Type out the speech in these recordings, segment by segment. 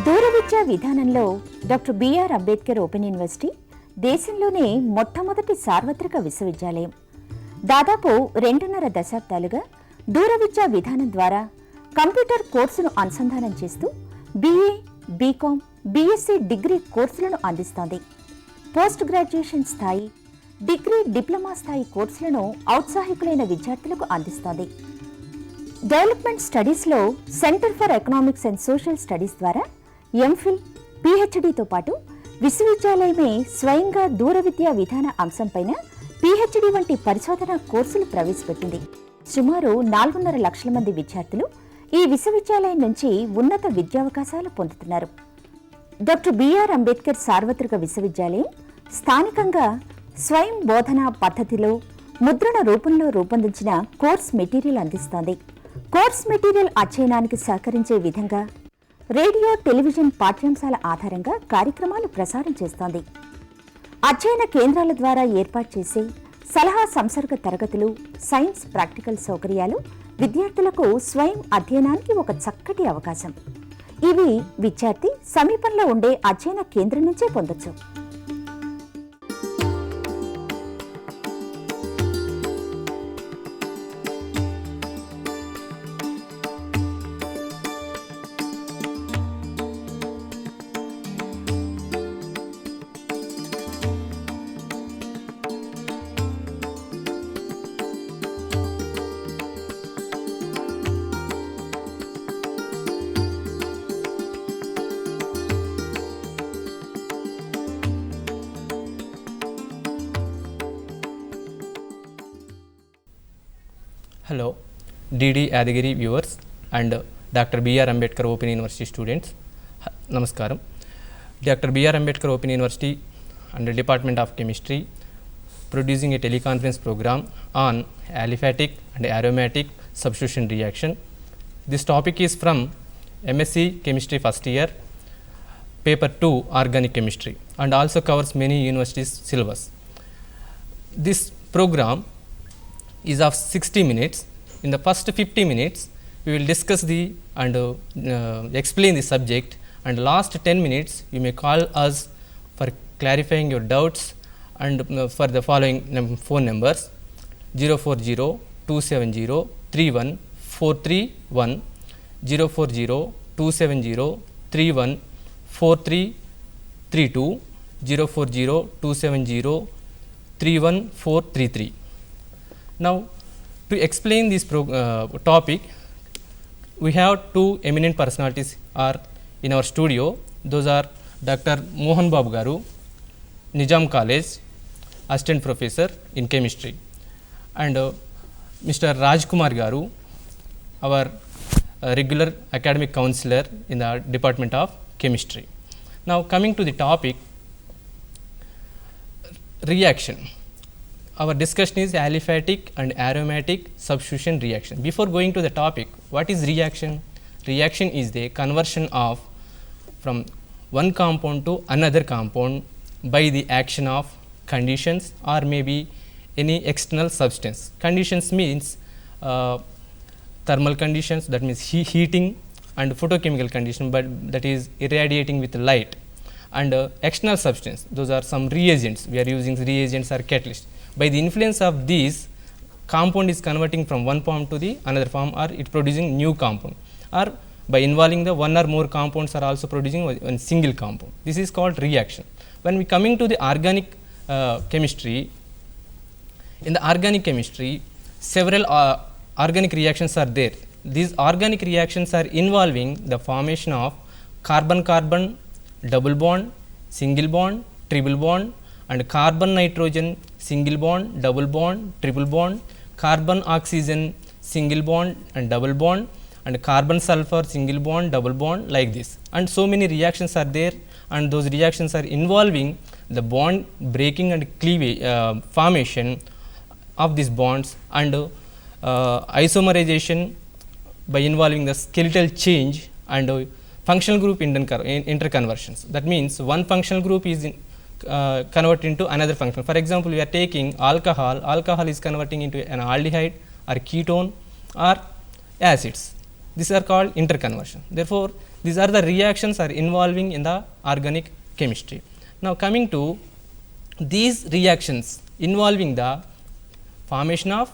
దూర విద్యా విధానంలో doctor B R Ambedkar open university దేశంలోనే మొట్టమొదటి సార్వత్రిక విశ్వవిద్యాలయం. దాదాపు 2.5 దశాబ్దాలుగా దూర విద్యా విధానం ద్వారా కంప్యూటర్ కోర్సును అనుసంధానం చేస్తూ బీఏ, బీకామ్, బీఎస్సీ డిగ్రీ కోర్సులను అందిస్తోంది. పోస్ట్ గ్రాడ్యుయేషన్ స్థాయి, డిగ్రీ, డిప్లొమా స్థాయి కోర్సులను ఔత్సాహికులైన విద్యార్థులకు అందిస్తోంది. డెవలప్మెంట్ స్టడీస్లో centre for economics and social studies ద్వారా ఎంఫిల్, పీహెచ్డీతో పాటు విశ్వవిద్యాలయమే స్వయంగా దూర విద్యా విధాన అంశంపైన పీహెచ్డీ వంటి పరిశోధన కోర్సులు ప్రవేశపెట్టింది. సుమారు 4.5 లక్షల మంది విద్యార్థులు ఈ విశ్వవిద్యాలయం నుంచి ఉన్నత విద్యావకాశాలు పొందుతున్నారు. డాక్టర్ బిఆర్ అంబేద్కర్ సార్వత్రిక విశ్వవిద్యాలయం స్థానికంగా స్వయం బోధనా పద్ధతిలో ముద్రణ రూపంలో రూపొందించిన కోర్స్ మెటీరియల్ అందిస్తోంది. కోర్స్ మెటీరియల్ అధ్యయనానికి సహకరించే విధంగా రేడియో, టెలివిజన్ పాఠ్యాంశాల ఆధారంగా కార్యక్రమాలు ప్రసారం చేస్తోంది. అధ్యయన కేంద్రాల ద్వారా ఏర్పాటు చేసే సలహా సంసర్గ తరగతులు, సైన్స్ ప్రాక్టికల్ సౌకర్యాలు విద్యార్థులకు స్వయం అధ్యయనానికి ఒక చక్కటి అవకాశం. ఇవి విద్యార్థి సమీపంలో ఉండే అధ్యయన కేంద్రం నుంచే పొందొచ్చు. Hello, DD Yadagiri viewers and Dr. B.R. Ambedkar Open University students. Namaskaram. Dr. B.R. Ambedkar Open University and the Department of Chemistry producing a teleconference program on aliphatic and aromatic substitution reaction. This topic is from MSc Chemistry first year, paper 2 Organic Chemistry, and also covers many universities syllabus. This program is of 60 minutes. In the first 50 minutes we will discuss the and explain the subject, and last 10 minutes you may call us for clarifying your doubts and for the following phone numbers: 040-270-31431, 040-270-31432, 040-270-31433. Now, to explain this topic, we have two eminent personalities are in our studio. Those are Dr. Mohan Babu Garu, Nizam College, Assistant Professor in Chemistry, and Mr. Rajkumar Garu, our regular academic counselor in the Department of Chemistry. Now, coming to the topic, reaction. Our discussion is aliphatic and aromatic substitution reaction. Before going to the topic, what is reaction? Reaction is the conversion of from one compound to another compound by the action of conditions or maybe any external substance. Conditions means thermal conditions, that means heating, and photochemical condition, but that is irradiating with light, and external substance, those are some reagents. We are using reagents or catalysts. By the influence of these, compound is converting from one form to the another form, or it producing new compound, or by involving the one or more compounds are also producing one single compound. This is called reaction. When we coming to the organic chemistry, in the organic chemistry several organic reactions are there. These organic reactions are involving the formation of carbon-carbon, double bond, single bond, triple bond, and carbon nitrogen, single bond, double bond, triple bond, carbon oxygen, single bond and double bond, and carbon sulfur, single bond, double bond, like this. And so many reactions are there, and those reactions are involving the bond breaking and cleavage formation of these bonds, and isomerization by involving the skeletal change and functional group interconversions. That means one functional group is convert into another function. For example, we are taking alcohol. Alcohol is converting into an aldehyde or ketone or acids. These are called interconversion. Therefore, these are the reactions are involving in the organic chemistry. Now, coming to these reactions involving the formation of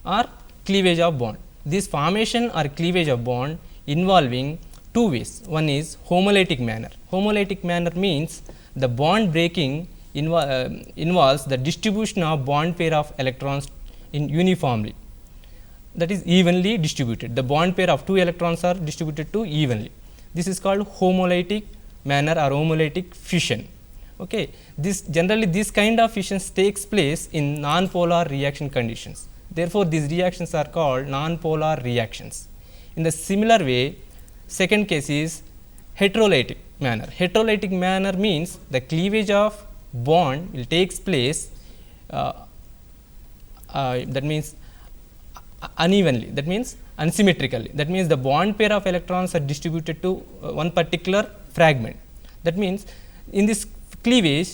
or cleavage of bond. This formation or cleavage of bond involving two ways. One is homolytic manner. Homolytic manner means the bond breaking involves the distribution of bond pair of electrons in uniformly, that is evenly distributed. The bond pair of two electrons are distributed to evenly. This is called homolytic manner or homolytic fission. Okay. This generally this kind of fissions takes place in non-polar reaction conditions. Therefore, these reactions are called non-polar reactions. In the similar way, second case is heterolytic manner. Heterolytic manner means the cleavage of bond will takes place that means unevenly, that means unsymmetrically, that means the bond pair of electrons are distributed to one particular fragment. That means in this cleavage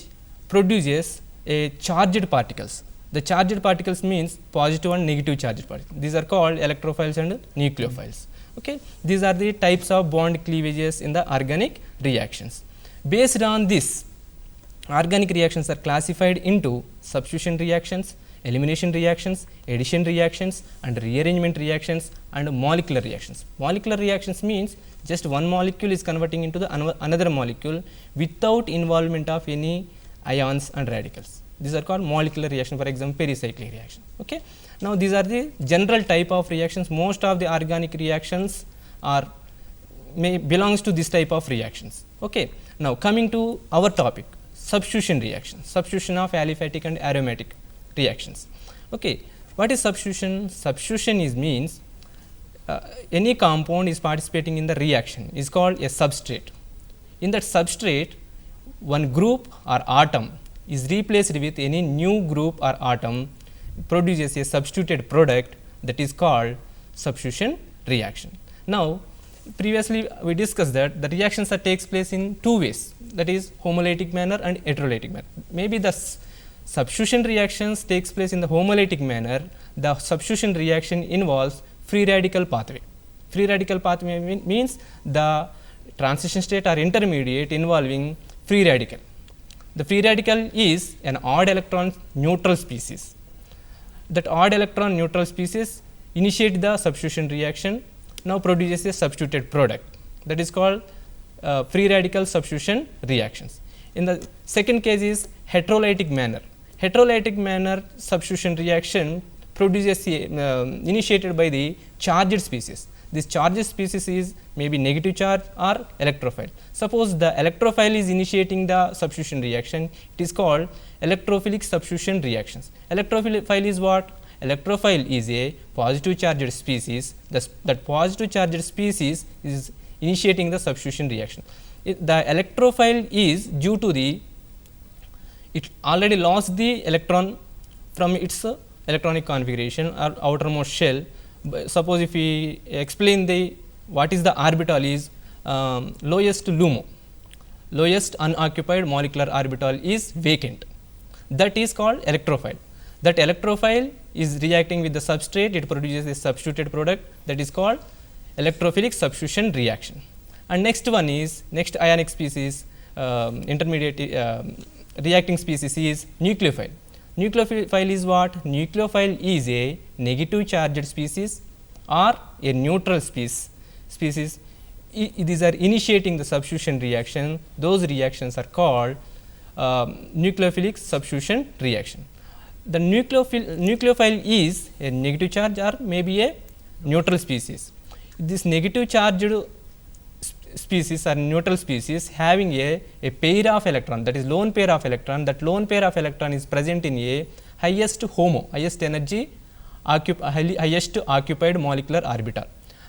produces a charged particles. The charged particles means positive and negative charged particles. These are called electrophiles and nucleophiles. Okay. These are the types of bond cleavages in the organic reactions. Based on this, organic reactions are classified into substitution reactions, elimination reactions, addition reactions, and rearrangement reactions, and molecular reactions. Molecular reactions means just one molecule is converting into the another molecule without involvement of any ions and radicals. These are called molecular reaction, for example, pericyclic reaction. Okay. Now, these are the general type of reactions. Most of the organic reactions are belongs to this type of reactions. Okay. Now, coming to our topic, substitution reactions, substitution of aliphatic and aromatic reactions. Okay. What is substitution? Substitution is means any compound is participating in the reaction is called a substrate. In that substrate, one group or atom is replaced with any new group or atom, produces a substituted product, that is called substitution reaction. Now, previously we discussed that the reactions that takes place in two ways, that is homolytic manner and heterolytic manner. Maybe the substitution reactions takes place in the homolytic manner. The substitution reaction involves free radical pathway. Free radical pathway means the transition state or intermediate involving free radical. The free radical is an odd electron neutral species. That odd electron neutral species initiate the substitution reaction, now produces a substituted product, that is called free radical substitution reactions. In the second case is heterolytic manner. Heterolytic manner substitution reaction produces initiated by the charged species. This charged species is maybe negative charge or electrophile. Suppose the electrophile is initiating the substitution reaction, it is called electrophilic substitution reactions. Electrophile is what? Electrophile is a positive charged species. That positive charged species is initiating the substitution reaction. The electrophile is due to it already lost the electron from its electronic configuration or outermost shell. Suppose if we explain what is the orbital is lowest LUMO, lowest unoccupied molecular orbital is vacant, that is called electrophile. That electrophile is reacting with the substrate, it produces a substituted product, that is called electrophilic substitution reaction. And next one is next ionic species, intermediate reacting species is nucleophile. Nucleophile is what? Nucleophile is a negative charged species or a neutral species. These are initiating the substitution reaction. Those reactions are called nucleophilic substitution reaction. The nucleophile is a negative charge or maybe a neutral species. This negative charged species or neutral species having a pair of electron, that is lone pair of electron. That lone pair of electron is present in a highest HOMO, highest energy highest occupied molecular orbital.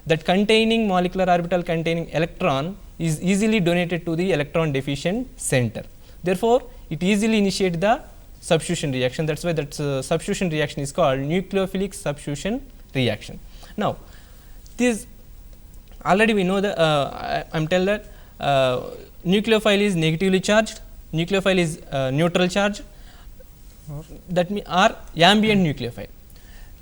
That containing molecular orbital containing electron is easily donated to the electron deficient center. Therefore, it easily initiates the substitution reaction. That is why that substitution reaction is called nucleophilic substitution reaction. Now, this already we know that I am tell that nucleophile is negatively charged, nucleophile is neutral charge, that means are ambient nucleophile.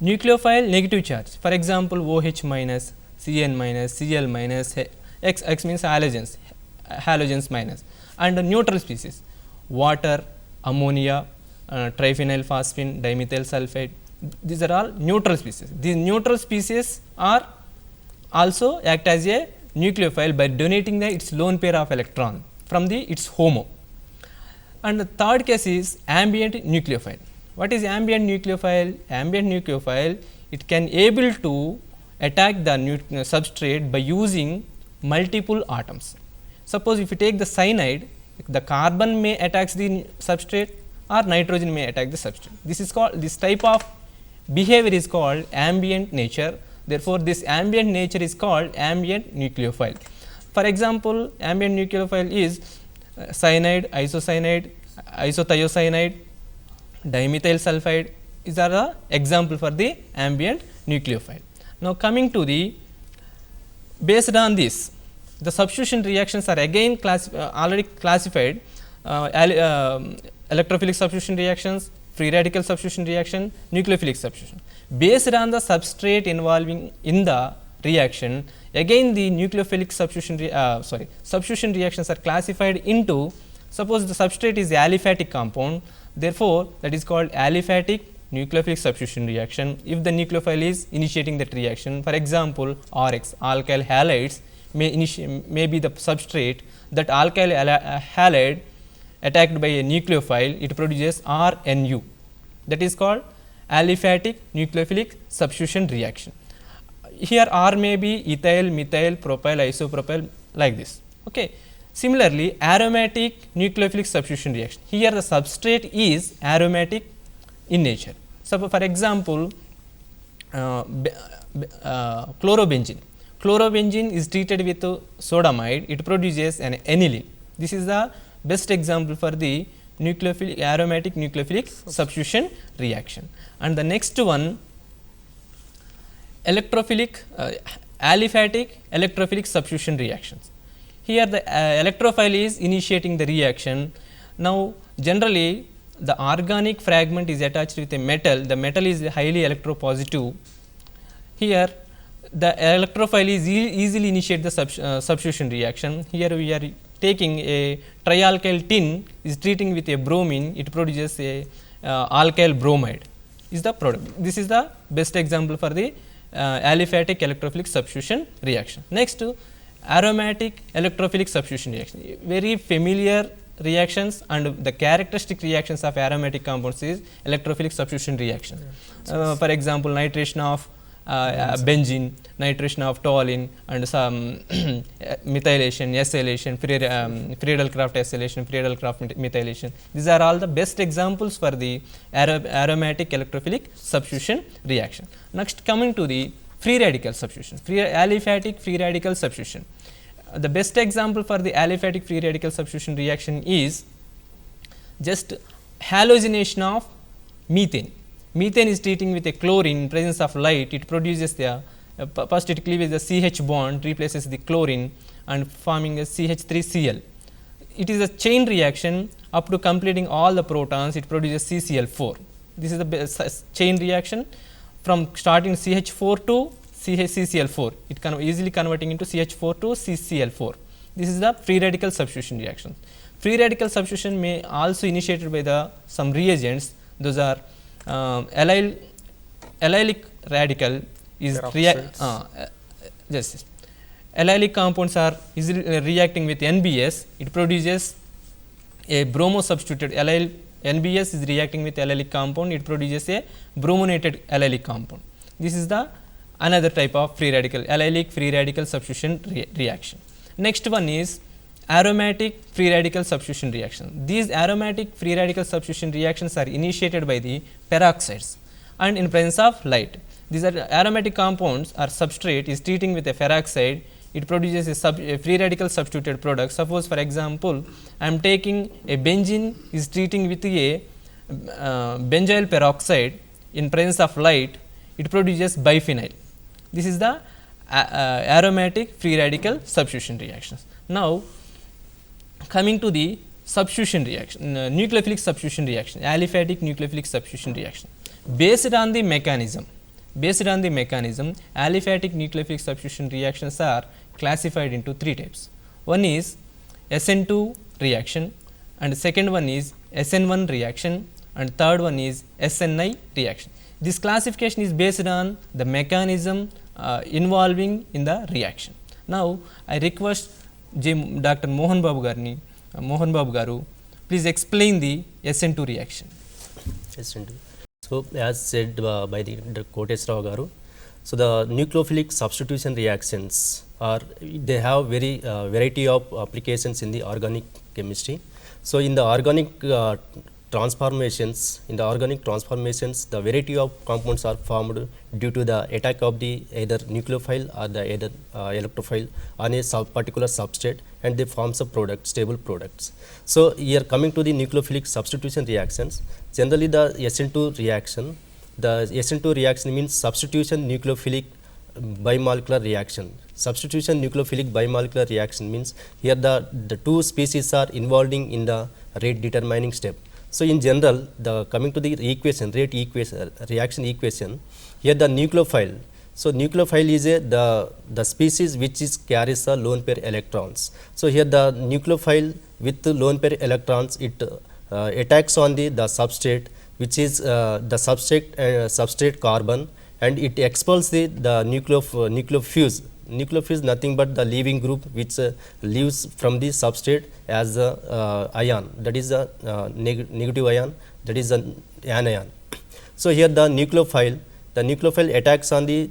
Nucleophile negative charge, for example, OH minus, Cn minus, Cl minus, X means halogens minus, and neutral species water, ammonia, triphenyl phosphine, dimethyl sulfide. These are all neutral species. These neutral species are also act as a nucleophile by donating its lone pair of electron from its HOMO. And the third case is ambient nucleophile. What is ambient nucleophile? Ambient nucleophile, it can able to attack the substrate by using multiple atoms. Suppose if you take the cyanide, the carbon may attack the substrate or nitrogen may attack the substrate. This is called, this type of behavior is called ambient nature. Therefore, this ambient nature is called ambient nucleophile. For example, ambient nucleophile is cyanide, isocyanide, isothiocyanide, dimethyl sulfide. These are the example for the ambient nucleophile. Now, coming to the based on this, the substitution reactions are again already classified electrophilic substitution reactions, free radical substitution reaction, nucleophilic substitution. Based on the substrate involving in the reaction, again the nucleophilic substitution reactions are classified into, suppose the substrate is aliphatic compound, therefore, that is called aliphatic nucleophilic substitution reaction. If the nucleophile is initiating that reaction, for example, RX, alkyl halides may be the substrate, that alkyl halide attacked by a nucleophile, it produces RNU, that is called aliphatic nucleophilic substitution reaction. Here R may be ethyl, methyl, propyl, isopropyl, like this. Okay. Similarly, aromatic nucleophilic substitution reaction, here the substrate is aromatic in nature. So, for example, chlorobenzene. Chlorobenzene is treated with sodamide, it produces an aniline. This is the best example for the nucleophilic aromatic nucleophilic substitution reaction. And the next one, electrophilic aliphatic electrophilic substitution reactions. Here the electrophile is initiating the reaction. Now, generally the organic fragment is attached with a metal, the metal is highly electropositive. Here the electrophile is easily initiate the substitution reaction. Here we are taking a trialkyl tin is treating with a bromine, it produces a alkyl bromide is the product. This is the best example for the aliphatic electrophilic substitution reaction. Next, aromatic electrophilic substitution reaction, very familiar reactions, and the characteristic reactions of aromatic compounds is electrophilic substitution reaction. For example, nitration of benzene, nitration of toluene, and some methylation, acylation, Friedel-Crafts acylation, Friedel-Crafts methylation. These are all the best examples for the aromatic electrophilic substitution reaction. Next, coming to the free radical substitution, aliphatic free radical substitution. The best example for the aliphatic free radical substitution reaction is just halogenation of methane. Methane is treating with a chlorine in presence of light, it produces the first it cleaves the CH bond, replaces the chlorine and forming a CH3Cl. It is a chain reaction up to completing all the protons, it produces CCl4. This is the chain reaction from starting CH4 to CCl4, it can easily converting into CH4 to CCl4. This is the free radical substitution reaction. Free radical substitution may also initiated by the some reagents, those are allylic radical is allylic compounds are easily reacting with NBS, it produces a bromo substituted NBS is reacting with allylic compound, it produces a brominated allylic compound. This is the another type of free radical allylic free radical substitution reaction. Next one is aromatic free radical substitution reaction. These aromatic free radical substitution reactions are initiated by the peroxides and in presence of light. These are aromatic compounds or substrate is treating with a peroxide, it produces a free radical substituted product. Suppose for example, I am taking a benzene is treating with a benzyl peroxide in presence of light, it produces biphenyl. This is the aromatic free radical substitution reactions. Now, coming to the substitution reaction, nucleophilic substitution reaction, aliphatic nucleophilic substitution reaction. Based on the mechanism, Based on the mechanism, aliphatic nucleophilic substitution reactions are classified into 3 types. One is SN2 reaction, and second one is SN1 reaction, and third one is SNI reaction. This classification is based on the mechanism involving in the reaction. Now, I request Dr. Mohan Babu Garu, please explain the SN2 reaction. SN2. So, as said by the Kotesh Rao Garu, so the nucleophilic substitution reactions are, they have very variety of applications in the organic chemistry. So, in the organic transformations, the variety of compounds are formed due to the attack of the either nucleophile or the either electrophile on a particular substrate, and they form some product, stable products. So, here coming to the nucleophilic substitution reactions, generally the SN2 reaction means substitution nucleophilic bimolecular reaction. Substitution nucleophilic bimolecular reaction means here the two species are involving in the rate determining step. So, in general, the coming to the equation, reaction equation, here the nucleophile. So, nucleophile is the species which carries the lone pair electrons. So, here the nucleophile with the lone pair electrons, it attacks on the substrate, which is the substrate carbon, and it expels the nucleophuse. Nucleophuse nothing but the leaving group which leaves from the substrate as a ion, that is a negative ion, that is an anion. So, here the nucleophile attacks on the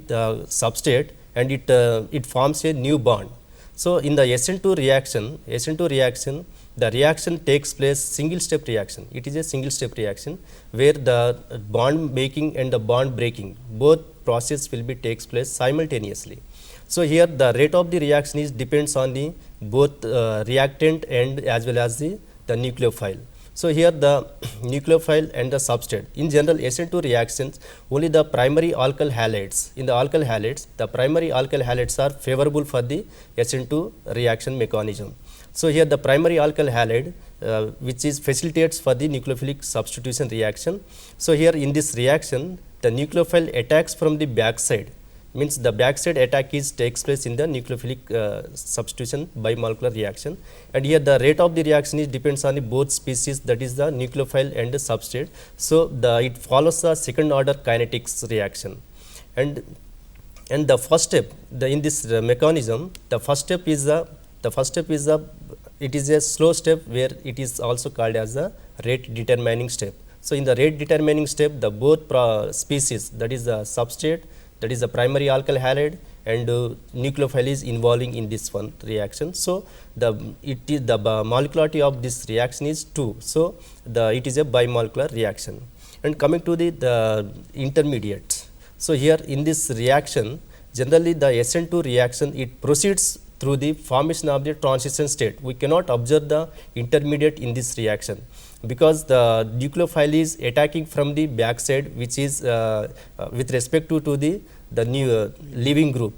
substrate, and it forms a new bond. So, in the SN2 reaction, the reaction takes place single step reaction. It is a single step reaction where the bond making and the bond breaking, both process will be takes place simultaneously. So, here the rate of the reaction is depends on the both reactant and as well as the nucleophile. So, here the nucleophile and the substrate. In general, SN2 reactions, only the primary alkyl halides. In the alkyl halides, the primary alkyl halides are favorable for the SN2 reaction mechanism. So, here the primary alkyl halide which is facilitates for the nucleophilic substitution reaction. So, here in this reaction, the nucleophile attacks from the backside, means the backside attack takes place in the nucleophilic substitution bimolecular reaction, and here the rate of the reaction is depends on the both species, that is the nucleophile and the substrate. So, it follows the second order kinetics reaction, and the first step in this mechanism, the first step is it is a slow step where it is also called as the rate determining step. So, in the rate determining step, the both species, that is the substrate, that is the primary alkyl halide, and nucleophile is involving in this one reaction. So, the molecularity of this reaction is 2. So, it is a bimolecular reaction. And coming to the intermediates. So, here in this reaction, generally the SN2 reaction, it proceeds through the formation of the transition state. We cannot observe the intermediate in this reaction, because the nucleophile is attacking from the backside, which is with respect to the new leaving group.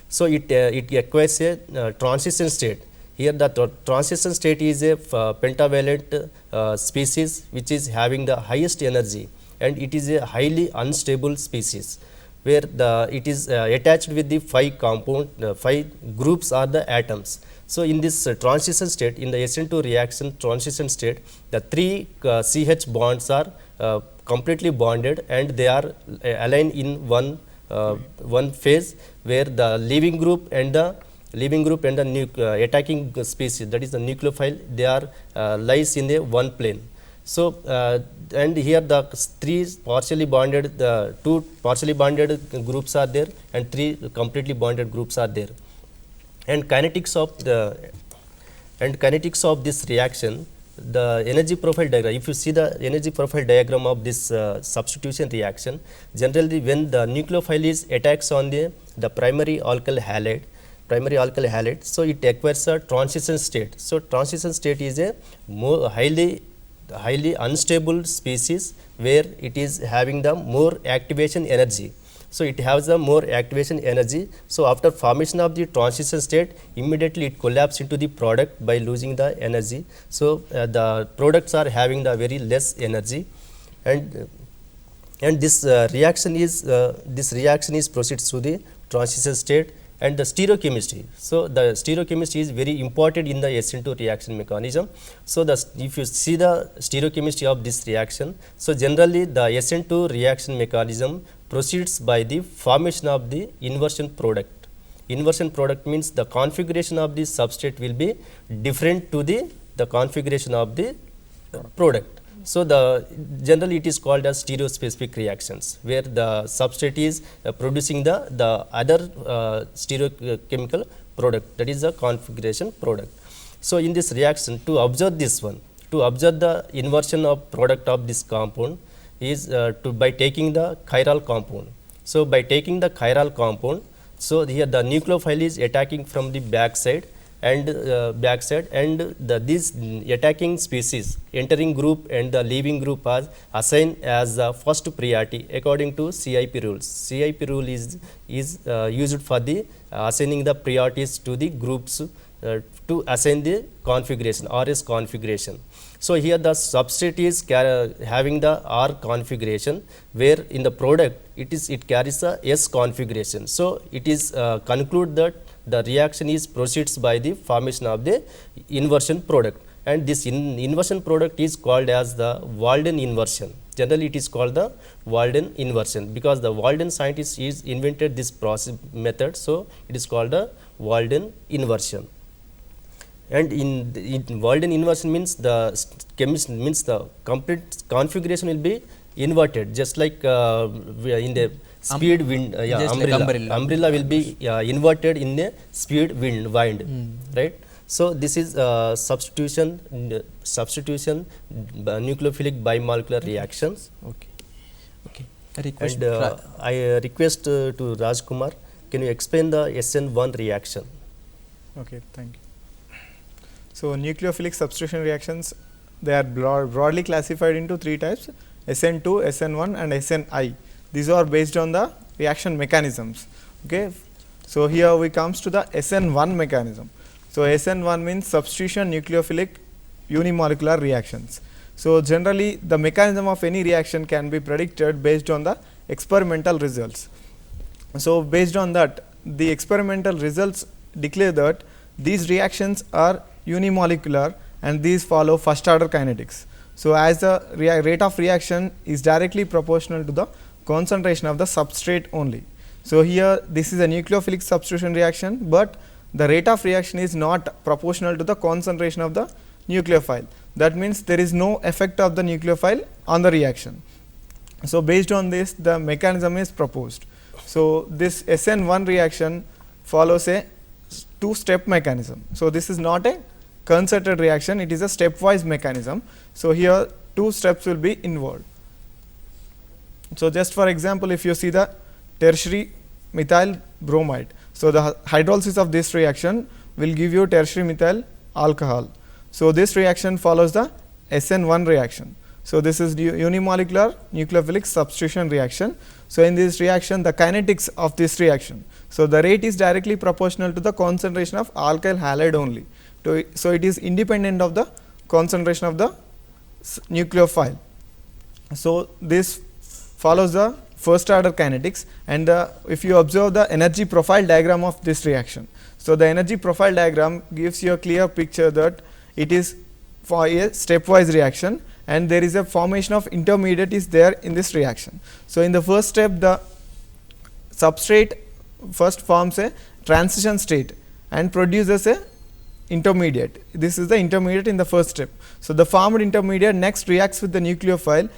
So, it acquires a transition state. Here the transition state is a pentavalent species which is having the highest energy, and it is a highly unstable species, where it is attached with the 5 groups are the atoms. So, in this transition state, in the SN2 reaction transition state, the 3 CH bonds are completely bonded, and they are aligned in one phase, where the leaving group and the attacking species, that is the nucleophile, they are lies in the one plane. So, and here the 2 partially bonded groups are there, and 3 completely bonded groups are there. And kinetics of this reaction, the energy profile diagram, if you see the energy profile diagram of this substitution reaction, generally when the nucleophile is attacks on the primary alkyl halide, so it acquires a transition state. So, transition state is a more highly unstable species, where it is having the more activation energy. So, it has the more activation energy. So, after formation of the transition state, immediately it collapses into the product by losing the energy. So, the products are having the very less energy, and and this reaction is proceeds to the transition state and the stereochemistry. So the stereochemistry is very important in the SN2 reaction mechanism. So if you see the stereochemistry of this reaction, so generally the SN2 reaction mechanism proceeds by the formation of the inversion product. Inversion product means the configuration of the substrate will be different to the configuration of the product. So generally it is called as stereospecific reactions, where the substrate is producing the other stereochemical product, that is the configuration product. So in this reaction, to observe this one, to observe the inversion of product of this compound is by taking the chiral compound. So by taking the chiral compound, so here the nucleophile is attacking from the back side, and this attacking species entering group and the leaving group are assigned as the first priority according to CIP rules. CIP rule is used for the assigning the priorities to the groups to assign the configuration, RS configuration. So here the substrate is having the R configuration, where in the product it carries a S configuration. So it is conclude that the reaction is proceeds by the formation of the inversion product, and this inversion product is called as the Walden inversion. Generally it is called the Walden inversion because the Walden scientist is invented this process method, so it is called the Walden inversion. And in Walden inversion means the complete configuration will be inverted, just like in the speed wind, umbrella will be inverted in the speed wind, right? So this is substitution nucleophilic bimolecular reactions. Okay. I request And I request to Rajkumar, can you explain the SN1 reaction? Okay, thank you. So nucleophilic substitution reactions, they are broadly classified into three types: SN2, SN1 and SNI. These are based on the reaction mechanisms. Okay. So here we comes to the SN1 mechanism. So SN1 means substitution nucleophilic unimolecular reactions. So generally the mechanism of any reaction can be predicted based on the experimental results. So based on that, the experimental results declare that these reactions are unimolecular and these follow first order kinetics. So as the rate of reaction is directly proportional to the concentration of the substrate only. So here this is a nucleophilic substitution reaction, but the rate of reaction is not proportional to the concentration of the nucleophile. That means there is no effect of the nucleophile on the reaction. So based on this, the mechanism is proposed. So this SN1 reaction follows a two-step mechanism. So this is not a concerted reaction, it is a stepwise mechanism. So here two steps will be involved. So just for example, if you see the tertiary methyl bromide, so the hydrolysis of this reaction will give you tertiary methyl alcohol. So this reaction follows the SN1 reaction. So this is unimolecular nucleophilic substitution reaction. So in this reaction, the kinetics of this reaction, so the rate is directly proportional to the concentration of alkyl halide only. So it is independent of the concentration of the nucleophile. So this follows the first order kinetics, and if you observe the energy profile diagram of this reaction, so the energy profile diagram gives you a clear picture that it is for a stepwise reaction, and there is a formation of intermediate is there in this reaction. So in the first step, the substrate first forms a transition state and produces a intermediate. This is the intermediate in the first step. So the formed intermediate next reacts with the nucleophile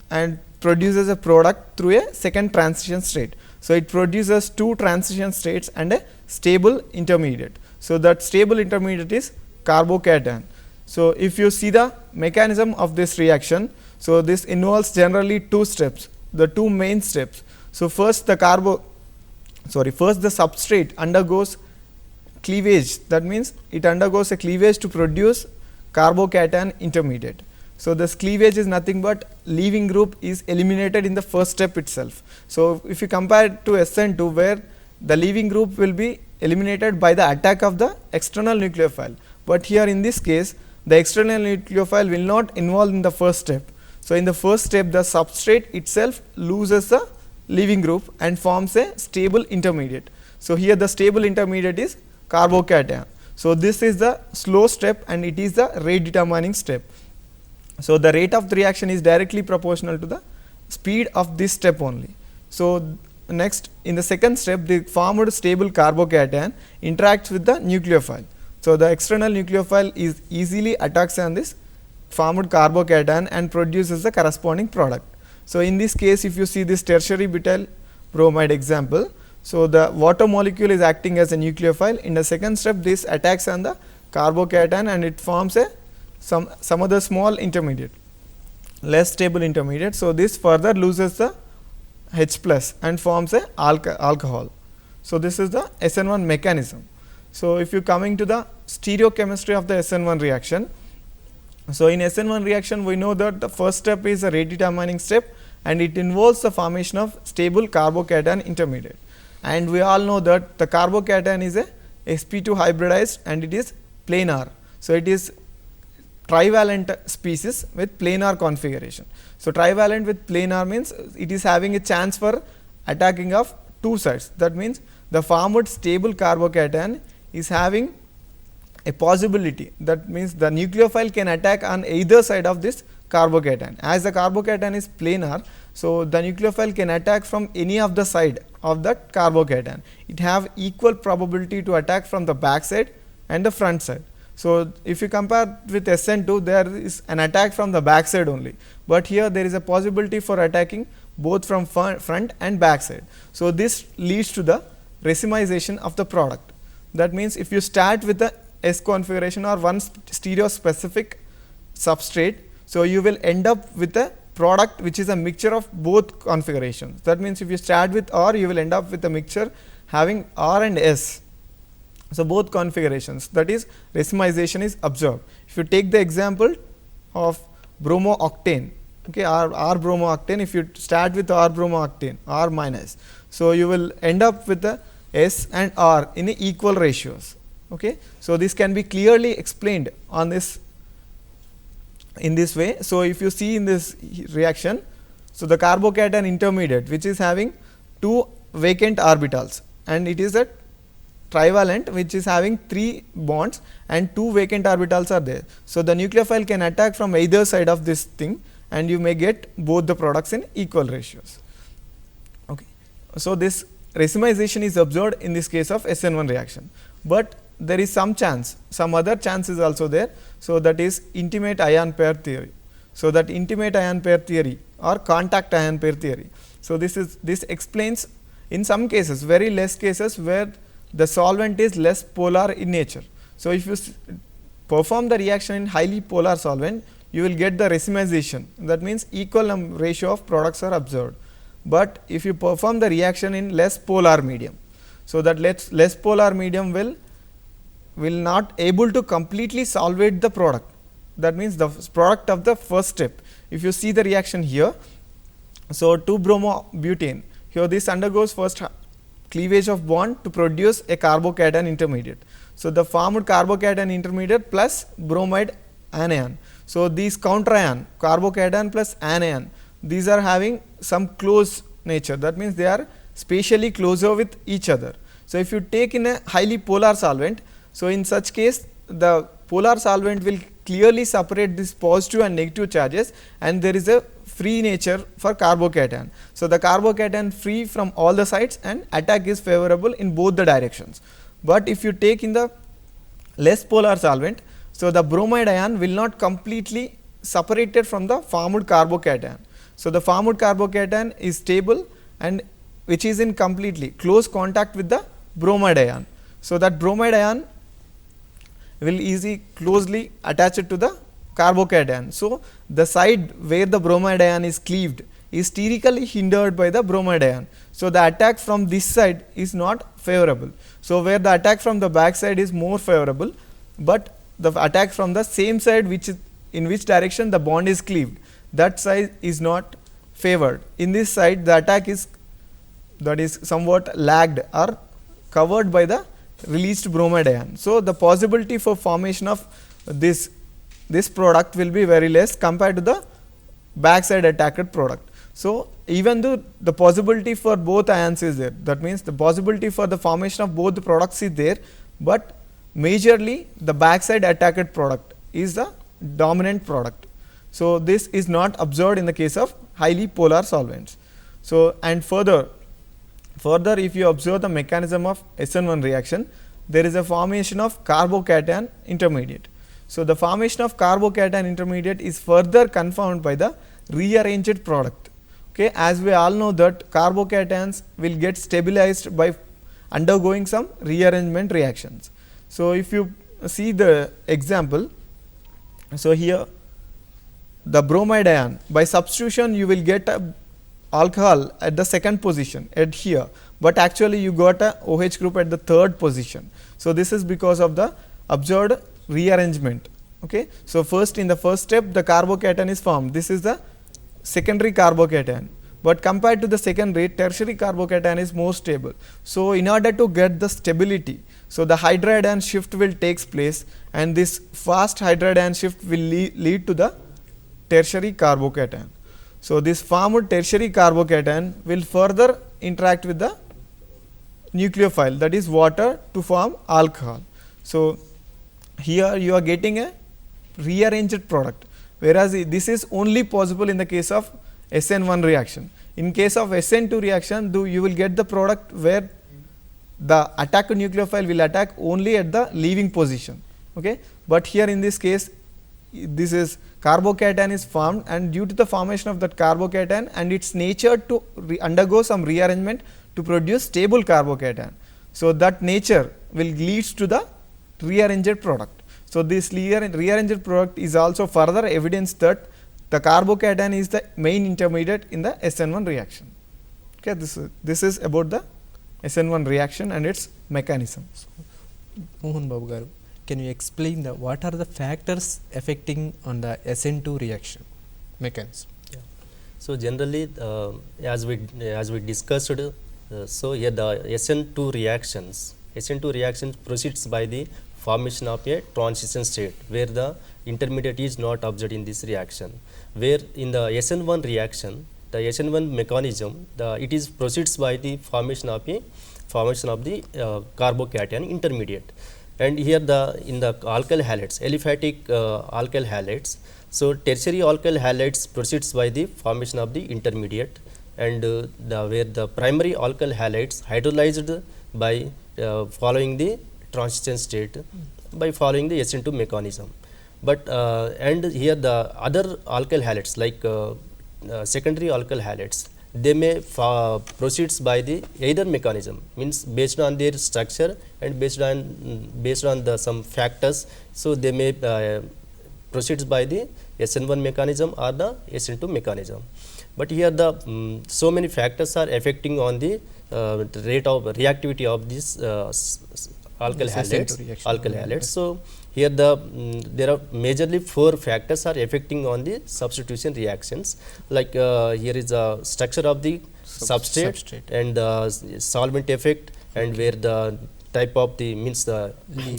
and produces a product through a second transition state. So it produces two transition states and a stable intermediate. So that stable intermediate is carbocation. So if you see the mechanism of this reaction, so this involves generally two steps, the two main steps. So first the substrate undergoes cleavage, that means it undergoes a cleavage to produce carbocation intermediate. So this cleavage is nothing but leaving group is eliminated in the first step itself. So if you compare it to SN2, where the leaving group will be eliminated by the attack of the external nucleophile, but here in this case the external nucleophile will not involve in the first step. So So, in the first step, the substrate itself loses the leaving group and forms a stable intermediate. So, here the stable intermediate is carbocation. So, this is the slow step and it is the rate determining step. So, the rate of the reaction is directly proportional to the speed of this step only. So, next in the second step, the formed stable carbocation interacts with the nucleophile. So, the external nucleophile is easily attacks on this formed carbocation and produces the corresponding product. So, in this case, if you see this tertiary butyl bromide example, so the water molecule is acting as a nucleophile. In the second step, this attacks on the carbocation and it forms a some other small intermediate, less stable intermediate. So, this further loses the H plus and forms a alcohol. So, this is the SN1 mechanism. So, if you coming to the stereochemistry of the SN1 reaction. So, in SN1 reaction, we know that the first step is a rate determining step and it involves the formation of stable carbocation intermediate. And we all know that the carbocation is a sp2 hybridized and it is planar. So, it is trivalent species with planar configuration. So, trivalent with planar means it is having a chance for attacking of two sides. That means, the formed stable carbocation is having a possibility, that means the nucleophile can attack on either side of this carbocation. As the carbocation is planar, so the nucleophile can attack from any of the side of that carbocation. It have equal probability to attack from the back side and the front side. So, if you compare with SN2, there is an attack from the back side only, but here there is a possibility for attacking both from front and back side. So, this leads to the racemization of the product. That means, if you start with the S configuration or one stereo specific substrate, so you will end up with a product which is a mixture of both configurations. That means, if you start with R, you will end up with a mixture having R and S. So, both configurations, that is racemization is observed. If you take the example of bromooctane, okay, R bromooctane, if you start with R bromooctane, R minus, so you will end up with the S and R in equal ratios. Okay. So, this can be clearly explained on this in this way. So, if you see in this reaction, so the carbocation intermediate which is having two vacant orbitals and it is a trivalent which is having 3 bonds and 2 vacant orbitals are there. So, the nucleophile can attack from either side of this thing and you may get both the products in equal ratios. Okay. So, this racemization is observed in this case of SN1 reaction, but there is some chance, some other chance is also there. So, that is intimate ion pair theory. So, that intimate ion pair theory or contact ion pair theory. So, this explains in some cases, very less cases where the solvent is less polar in nature. So, if you perform the reaction in highly polar solvent, you will get the racemization, that means equal ratio of products are observed. But if you perform the reaction in less polar medium, so that less polar medium will not able to completely solvate the product, that means the product of the first step. If you see the reaction here, so 2-bromobutane, here this undergoes first cleavage of bond to produce a carbocation intermediate. So, the formed carbocation intermediate plus bromide anion. So, these counter ion carbocation plus anion, these are having some close nature, that means they are spatially closer with each other. So, if you take in a highly polar solvent, so in such case the polar solvent will clearly separate this positive and negative charges and there is a free nature for carbocation. So, the carbocation free from all the sides and attack is favorable in both the directions. But if you take in the less polar solvent, so the bromide ion will not completely separated from the formed carbocation. So, the formed carbocation is stable and which is in completely close contact with the bromide ion. So, that bromide ion will easily closely attach it to the carbocation. So, the side where the bromide ion is cleaved is sterically hindered by the bromide ion. So, the attack from this side is not favorable. So, where the attack from the back side is more favorable, but the attack from the same side which is in which direction the bond is cleaved, that side is not favored. In this side the attack is somewhat lagged or covered by the released bromide ion. So, the possibility for formation of this product will be very less compared to the backside attacked product. So, even though the possibility for both ions is there, that means the possibility for the formation of both the products is there, but majorly the backside attacked product is the dominant product. So, this is not observed in the case of highly polar solvents. So, and further if you observe the mechanism of SN1 reaction, there is a formation of carbocation intermediate. So, the formation of carbocation intermediate is further confirmed by the rearranged product. Okay, as we all know that carbocations will get stabilized by undergoing some rearrangement reactions. So, if you see the example, so here the bromide ion, by substitution you will get a alcohol at the second position at here, but actually you got a OH group at the third position. So, this is because of the observed rearrangement. Okay. So, first in the first step the carbocation is formed, this is the secondary carbocation, but compared to the secondary, tertiary carbocation is more stable. So, in order to get the stability, so the hydride ion shift will takes place, and this fast hydride ion shift will lead to the tertiary carbocation. So, this formed tertiary carbocation will further interact with the nucleophile, that is water, to form alcohol. So, here you are getting a rearranged product, whereas this is only possible in the case of SN1 reaction. In case of SN2 reaction, you will get the product where the attacked nucleophile will attack only at the leaving position. Okay. But here in this case, this is carbocation is formed, and due to the formation of that carbocation and its nature to undergo some rearrangement to produce stable carbocation. So, that nature will leads to the rearranged product. So, this rearranged product is also further evidence that the carbocation is the main intermediate in the SN1 reaction. Okay, this is about the SN1 reaction and its mechanism. Mohan Babu garu, can you explain what are the factors affecting on the SN2 reaction mechanism? Yeah. So, generally as we discussed, so here the SN2 reactions proceeds by the formation of a transition state where the intermediate is not observed in this reaction, where in the SN1 reaction the SN1 mechanism it is proceeds by the formation of the carbocation intermediate, and here in the alkyl halides, aliphatic alkyl halides, so tertiary alkyl halides proceeds by the formation of the intermediate, and where the primary alkyl halides hydrolyzed by following the transition state by following the SN2 mechanism. But and here the other alkyl halides like secondary alkyl halides, they may proceeds by the either mechanism, means based on their structure and based on the some factors. So, they may proceeds by the SN1 mechanism or the SN2 mechanism. But here the so many factors are affecting on the rate of reactivity of this alkyl halides. So, here there are majorly 4 factors are affecting on the substitution reactions, like here is the structure of the substrate and the solvent effect, and where the type of the means the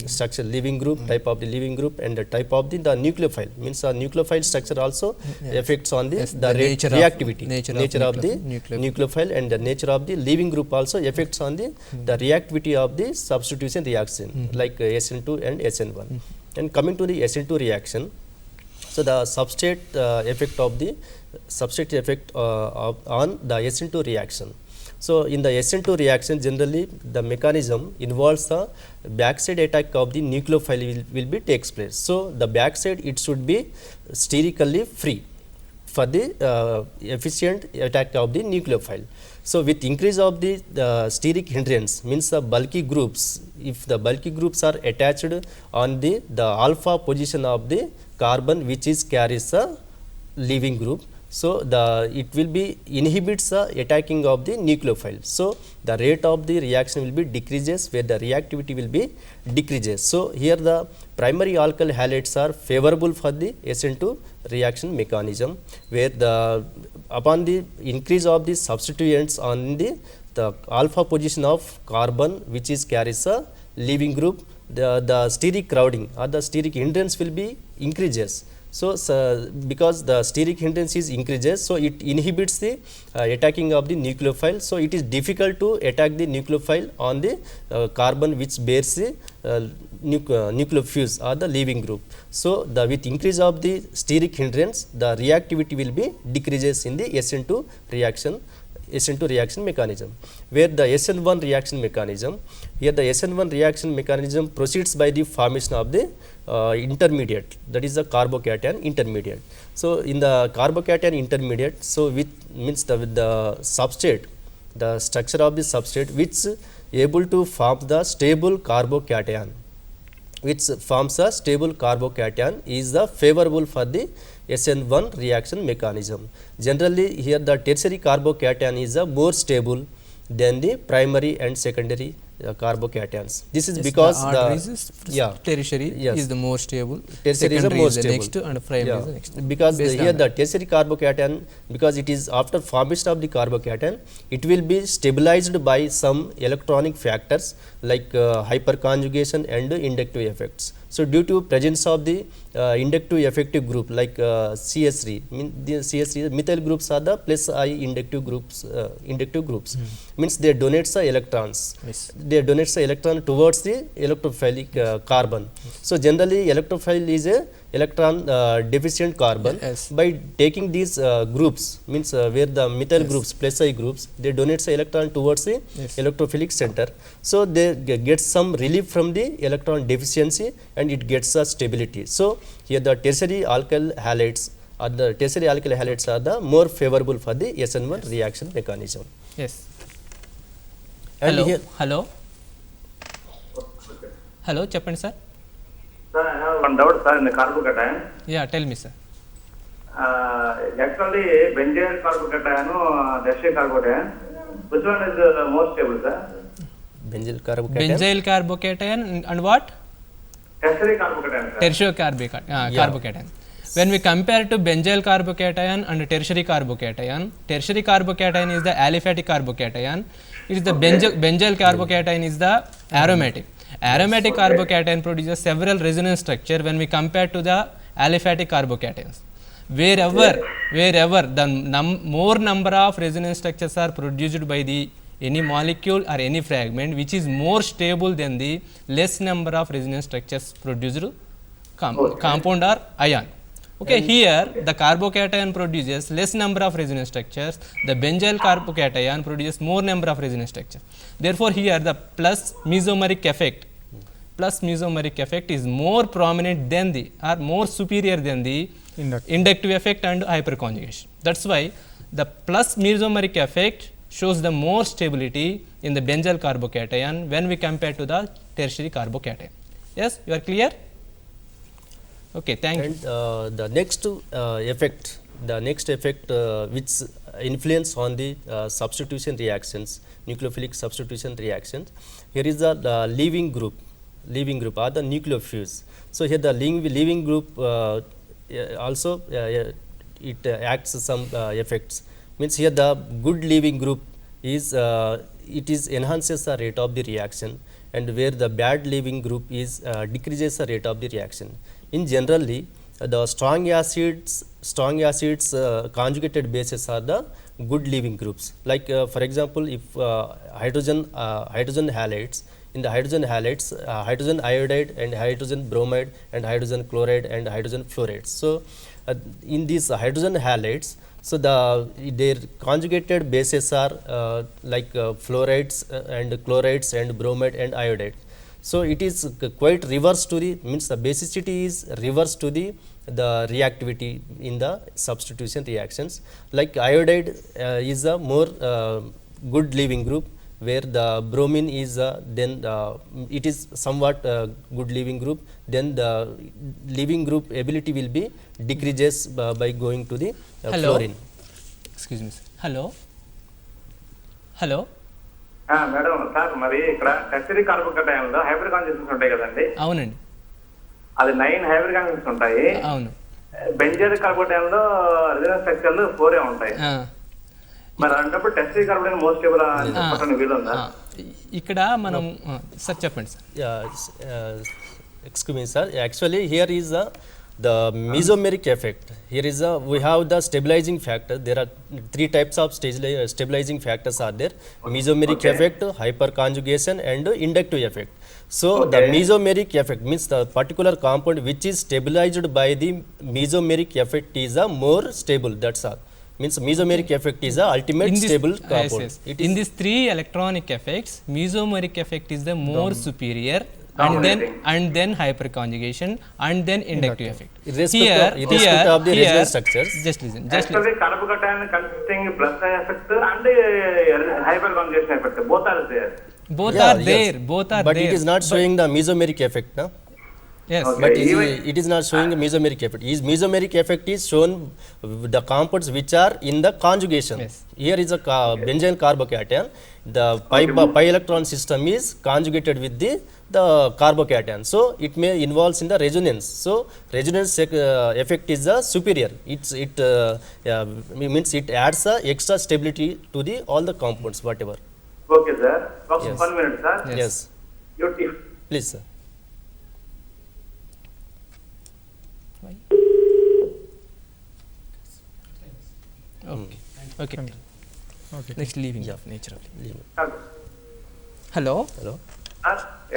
structure leaving group, type of the leaving group, and the type of the nucleophile, means the nucleophile structure also affects on the reactivity, nature of the nucleophile, and the nature of the leaving group also affects on the reactivity of the substitution reaction, like SN2 and SN1. And coming to the SN2 reaction, so the substrate effect of the on the SN2 reaction. So, in the SN2 reaction, generally the mechanism involves the backside attack of the nucleophile will be takes place. So, the backside it should be sterically free for the efficient attack of the nucleophile. So, with increase of the steric hindrance, means the bulky groups, if the bulky groups are attached on the alpha position of the carbon which is carries the leaving group, so it will be inhibits the attacking of the nucleophile. So, the rate of the reaction will be decreases, where the reactivity will be decreases. So, here the primary alkyl halides are favorable for the SN2 reaction mechanism, where upon the increase of the substituents on the alpha position of carbon which is carries a leaving group, the steric crowding or the steric hindrance will be increases. So because the steric hindrance is increases, so it inhibits the attacking of the nucleophile. So it is difficult to attack the nucleophile on the carbon which bears the nucleophuse or the leaving group. So with increase of the steric hindrance, the reactivity will be decreases in the SN2 reaction mechanism, where the SN1 reaction mechanism, here the SN1 reaction mechanism proceeds by the formation of the intermediate, that is the carbocation intermediate. So in the carbocation intermediate, so with means with the substrate, the structure of the substrate which able to form the stable carbocation, which forms a stable carbocation, is the favorable for the SN1 reaction mechanism. Generally here the tertiary carbocation is more stable than the primary and secondary carbocations. This is because the order is tertiary is the more stable, tertiary is the secondary more is the stable, next, and primary is the next. because Based here on the tertiary carbocation, because it is after formation of the carbocation, it will be stabilized by some electronic factors like hyperconjugation and inductive effects. So due to presence of the inductive effective group like CH3, the CH3 methyl groups are the plus I inductive groups. Means they donate the electrons. Yes. They donate the electron towards the electrophilic carbon. So generally electrophile is a electron deficient carbon. Yes. By taking these groups, means where the methyl groups, plus I groups, they donate the electron towards the electrophilic center. So they get some relief from the electron deficiency and it gets a stability. So here the tertiary alkyl halides are the more favorable for the SN1 reaction mechanism. Yes. And Hello. here Hello, చెప్పండి sir. Sir, I have one doubt, sir, in the carbocation. Yeah, tell me, sir. Actually, benzyl carbocation, tertiary carbocation, which one is more stable, sir? benzyl carbocation. Benzyl carbocation and what? Tertiary carbocation, sir. Tertiary carbocation. When we compare to benzyl carbocation and tertiary carbocation is the aliphatic carbocation. It is the benzyl carbocation is the aromatic. Aromatic carbocation produces several resonance structure when we compare to the aliphatic carbocations. Wherever the more number of resonance structures are produced by the any molecule or any fragment which is more stable than the less number of resonance structures produced compound or ion. Okay, here the carbocation produces less number of resonance structures, the benzyl carbocation produces more number of resonance structures. Therefore, here the plus mesomeric effect is more prominent than the or more superior than the inductive effect and hyperconjugation. That's why the plus mesomeric effect shows the more stability in the benzyl carbocation when we compare to the tertiary carbocation. Yes, you are clear? Okay, thank you. And the next effect which influence on the substitution reactions, nucleophilic substitution reactions, here is the leaving group or the nucleophuse. So here the leaving group also it acts some effects. Means here the good leaving group is it is enhances the rate of the reaction, and where the bad leaving group is decreases the rate of the reaction. In generally, the strong acids conjugated bases are the good leaving groups. Like for example, if hydrogen halides, in the hydrogen halides, hydrogen iodide and hydrogen bromide and hydrogen chloride and hydrogen fluorides. So in these hydrogen halides, so their conjugated bases are like fluorides and chlorides and bromide and iodide. So it is quite reverse to the, means the basicity is reverse to the reactivity in the substitution reactions. Like iodide is a more good leaving group, where the bromine is then it is somewhat good leaving group. Then the leaving group ability will be decreases by going to the fluorine. Excuse me, sir. Hello. Madam sir, మరి ఇక్కడ tertiary కార్బోకేటైన్లో hybrid కాన్జంక్షన్స్ ఉంటాయి కదండి. అవునండి, అది 9 hybrid కాన్జంక్షన్స్ ఉంటాయి. అవును. Benzyl కార్బోకేటైన్లో resonance స్ట్రక్చర్లు 4 ఉంటాయి. మరి అంటప్పుడు టెర్షరీ కార్బోకేటైన్ మోస్ట్ స్టేబుల్ అని చెప్పడానికి వీలుందా? ఇక్కడ మనం సార్ చెప్పండి sir. Excuse me, sir. Actually, here is the mesomeric effect. Here is we have the stabilizing factor. There are three types of stabilizing factors are there: mesomeric effect, hyperconjugation, and inductive effect. So the mesomeric effect means the particular compound which is stabilized by the mesomeric effect is a more stable. That's all. Means mesomeric effect is the ultimate stable compound. Yes. It In is these three electronic effects, mesomeric effect is the more superior, Dominating. and then hyperconjugation, and then inductive effect. irrespective of the resonance structures. Just listen. Just listen. Actually, carbocation consisting plus effect and hyperconjugation effect. Both are there. Both Yeah, are there. yes. Both are but there. it is not showing the mesomeric effect, no? Yes. Okay. But Even- it is not showing a mesomeric effect. Is mesomeric effect is shown the compounds which are in the conjugation. Yes. Here is a benzyl carbocation. The pi electron system is conjugated with the carbocation. So it may involves in the resonance. So resonance effect is superior. Means it adds extra stability to the all the compounds whatever. Okay, sir. Yes. 1 minute, sir. Yes. If Please, sir. Okay. Okay. Okay. Next, leaving of nature of living. sir, Hello. Hello.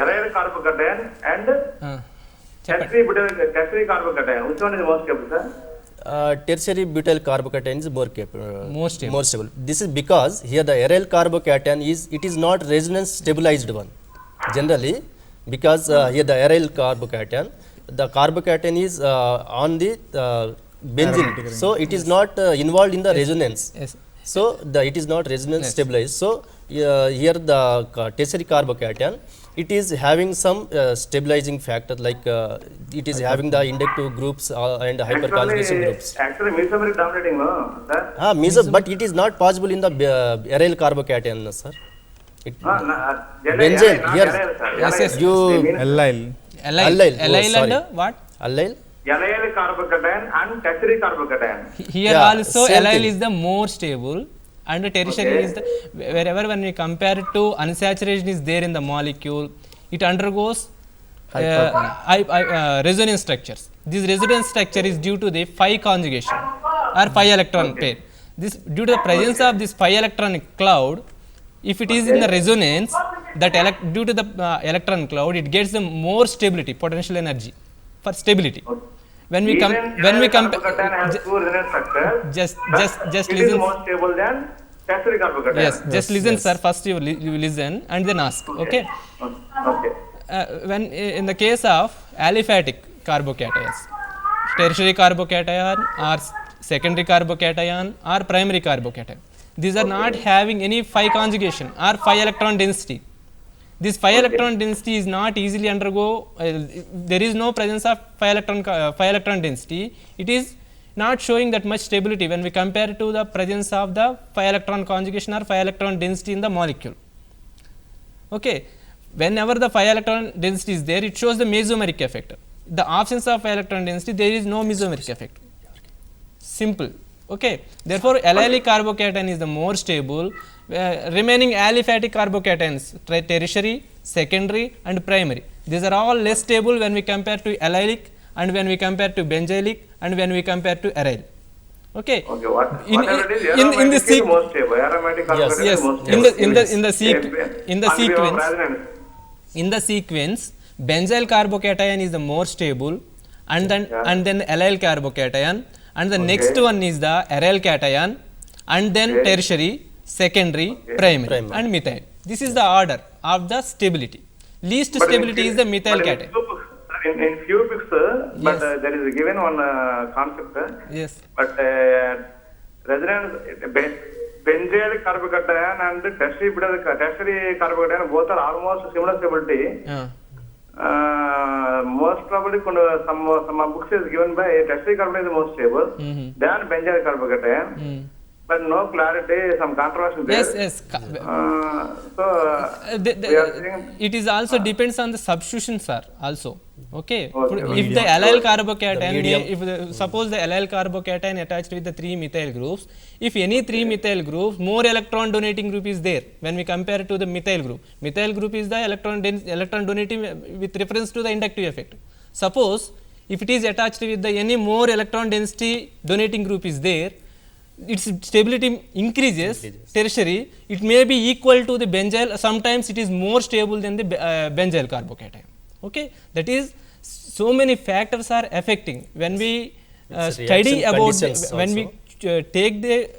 aryl carbocation and చెప్పండి. tertiary carbocation. Which one is most stable, sir? Tertiary butyl carbocation is more More stable. This is because here the aryl carbocation is not resonance stabilized one. Generally, because here the aryl carbocation, the carbocation is on the benzene, so it is not involved in the resonance. Yes. So it is not resonance stabilized. So here the tertiary carbocation, it is having some stabilizing factor like it is having the inductive groups and hyperconjugation groups. Actually, mesomeric dominating, no, sir? But it is not possible in the aryl carbocation, sir. It, Benzene. Benzene, here. Yes, yes. you Allyl. Allyl. Oh, Allyl sorry. and what? allyl. Aryl carbocation and tertiary carbocation. Here Yeah, also same allyl thing. is the more stable, and the tertiary is the wherever when we compare it to unsaturation is there in the molecule, it undergoes resonance structures. This resonance structure is due to the pi conjugation or pi electron pair. This due to the presence of this pi electronic cloud, if it is in the resonance, that due to the electron cloud, it gets the more stability, potential energy for stability. When we compare, carbocation has two resonance structures. just It is listen. more stable than tertiary carbocation. Yes, just listen, sir. First you listen and then ask. Okay. Okay. When in the case of aliphatic carbocations, tertiary carbocation or secondary carbocation or primary carbocation, these are not having any phi conjugation or phi electron density. This phi electron density is not easily undergo. There is no presence of phi electron density. It is not showing that much stability when we compare to the presence of the pi electron conjugation or pi electron density in the molecule. Okay. Whenever the pi electron density is there, it shows the mesomeric effect. The absence of pi electron density, there is no mesomeric effect. Simple. Okay. Therefore, allylic carbocation is the more stable. Remaining aliphatic carbocations, tertiary, secondary, and primary. These are all less stable when we compare to allylic, and when we compare to benzylic, and when we compare to aryl. Okay. Okay. Whatever it is, in the aromatic is most stable. Aromatic carbocation Yes. is most stable. In the sequence, benzyl carbocation is the more stable, and then allyl carbocation, and the next one is the aryl cation, and then tertiary, secondary, primary, and methyl. This is the order of the stability. Least stability is the methyl cation. In few books, but there is given one concept. Yes. But resonance, benzyl carbocation and tertiary carbocation both are almost similar stability. Most probably some books is given by tertiary carbocation is most stable than benzyl carbocation. But no clarity, some controversy there. Yes. So we are seeing It is also depends on the substitution, sir. Also, okay. Okay. If the allyl carbocation, suppose the allyl carbocation attached with the 3 methyl groups, if any 3 methyl groups, more electron donating group is there when we compare to the methyl group. Methyl group is the electron donating with reference to the inductive effect. Suppose if it is attached with the any more electron density donating group is there, its stability increases. Tertiary, it may be equal to the benzyl, sometimes it is more stable than the benzyl carbocation. Okay, that is, so many factors are affecting when we study reaction about conditions when we take the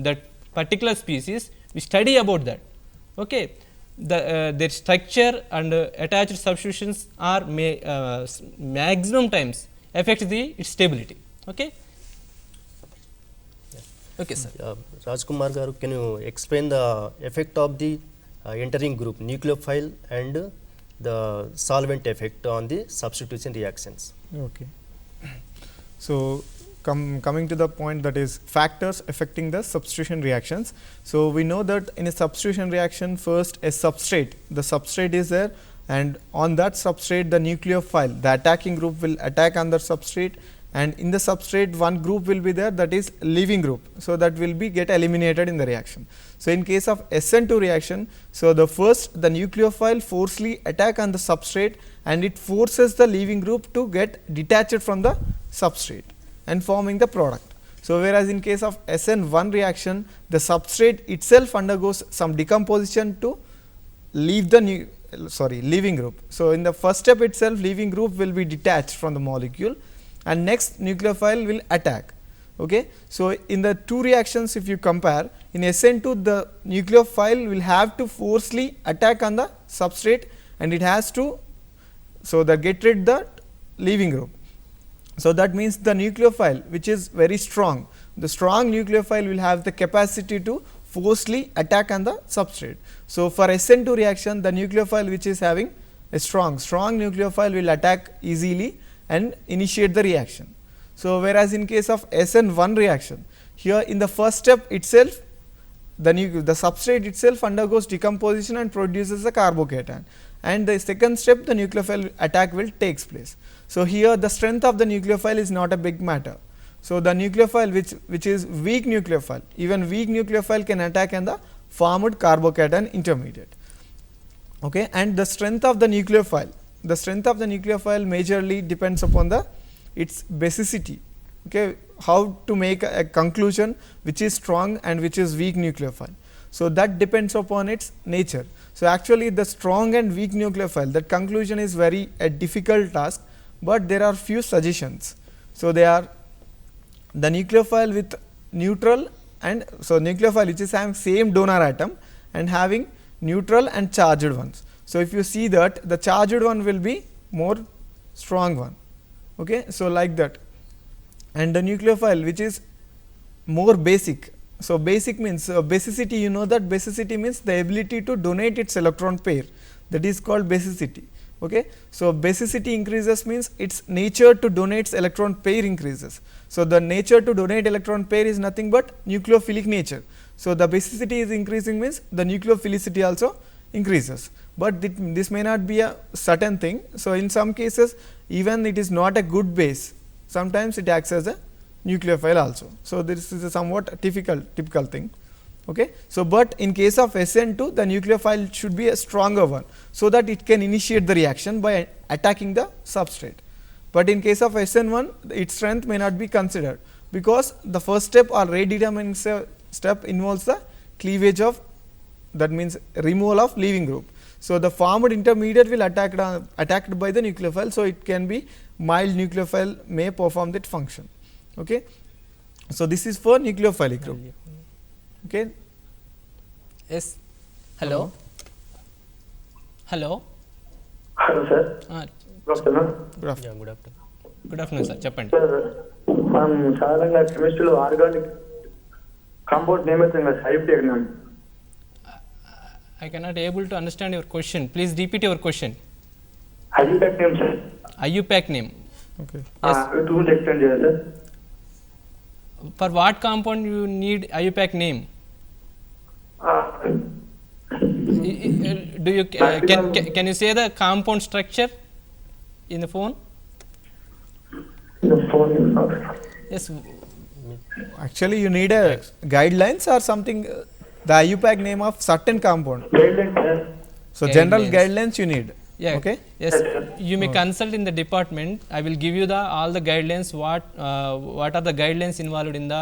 that particular species, we study about that. Okay, their structure and attached substitutions are maximum times affect the its stability. Okay. Okay, sir. Rajkumar garu, can you explain the effect of the entering group nucleophile and the solvent effect on the substitution reactions? Okay. So, coming to the point, that is factors affecting the substitution reactions. So, we know that in a substitution reaction, first a substrate, the substrate is there, and on that substrate the nucleophile, the attacking group will attack on the substrate, and in the substrate one group will be there, that is leaving group. So, that will be get eliminated in the reaction. So, in case of SN2 reaction, so the first the nucleophile forcefully attack on the substrate and it forces the leaving group to get detached from the substrate and forming the product. So, whereas in case of SN1 reaction, the substrate itself undergoes some decomposition to leave the leaving group. So, in the first step itself, leaving group will be detached from the molecule and next nucleophile will attack. Okay. So, in the two reactions, if you compare, in SN2 the nucleophile will have to forcefully attack on the substrate and it has to, so that get rid the leaving group. So, that means the nucleophile which is very strong, the strong nucleophile will have the capacity to forcefully attack on the substrate. So, for SN2 reaction, the nucleophile which is having a strong nucleophile will attack easily and initiate the reaction. So, whereas in case of SN1 reaction, here in the first step itself, the substrate itself undergoes decomposition and produces a carbocation, and the second step the nucleophile attack will takes place. So, here the strength of the nucleophile is not a big matter. So, the nucleophile which is weak nucleophile, even weak nucleophile can attack on the formed carbocation intermediate. Okay. And the strength of the nucleophile, majorly depends upon its basicity. Okay. How to make a conclusion which is strong and which is weak nucleophile. So, that depends upon its nature. So, actually the strong and weak nucleophile, that conclusion is very a difficult task, but there are few suggestions. So, they are the nucleophile with neutral, and so nucleophile which is having same donor atom and having neutral and charged ones. So, if you see that the charged one will be more strong one. Okay. So, like that, and the nucleophile which is more basic. So, basic means basicity, you know that basicity means the ability to donate its electron pair, that is called basicity. Okay. So, basicity increases means its nature to donate electron pair increases. So, the nature to donate electron pair is nothing but nucleophilic nature. So, the basicity is increasing means the nucleophilicity also increases, but this may not be a certain thing. So, in some cases even it is not a good base, sometimes it acts as a nucleophile also. So, this is a somewhat typical thing. Okay. So, but in case of SN2, the nucleophile should be a stronger one, so that it can initiate the reaction by attacking the substrate. But in case of SN1, its strength may not be considered, because the first step or rate determining step involves the cleavage of, that means removal of leaving group. So, the formed intermediate will attacked by the nucleophile. So, it can be mild nucleophile may perform that function. Okay. So, this is for nucleophilic group. Okay. Yes. Hello. Hello. Hello, sir. Good afternoon. Good afternoon. Good afternoon, sir. Chappandi. మనం సాధారణంగా కెమిస్ట్రీలో organic compound name అయితే hybrid name. I cannot able to understand your question. Please repeat your question. IUPAC name, sir. IUPAC name. Okay. Yes. It will extend here, sir. For what compound you need IUPAC name? Do you can you say the compound structure in the phone? The phone is not. Yes. Actually, you need a guidelines or something, the IUPAC name of certain compound. Guidelines, sir. So, general Guidelines. guidelines you need. Yeah. Okay. Yes. You may consult in the department. I will give you the all the guidelines. What are the guidelines involved in the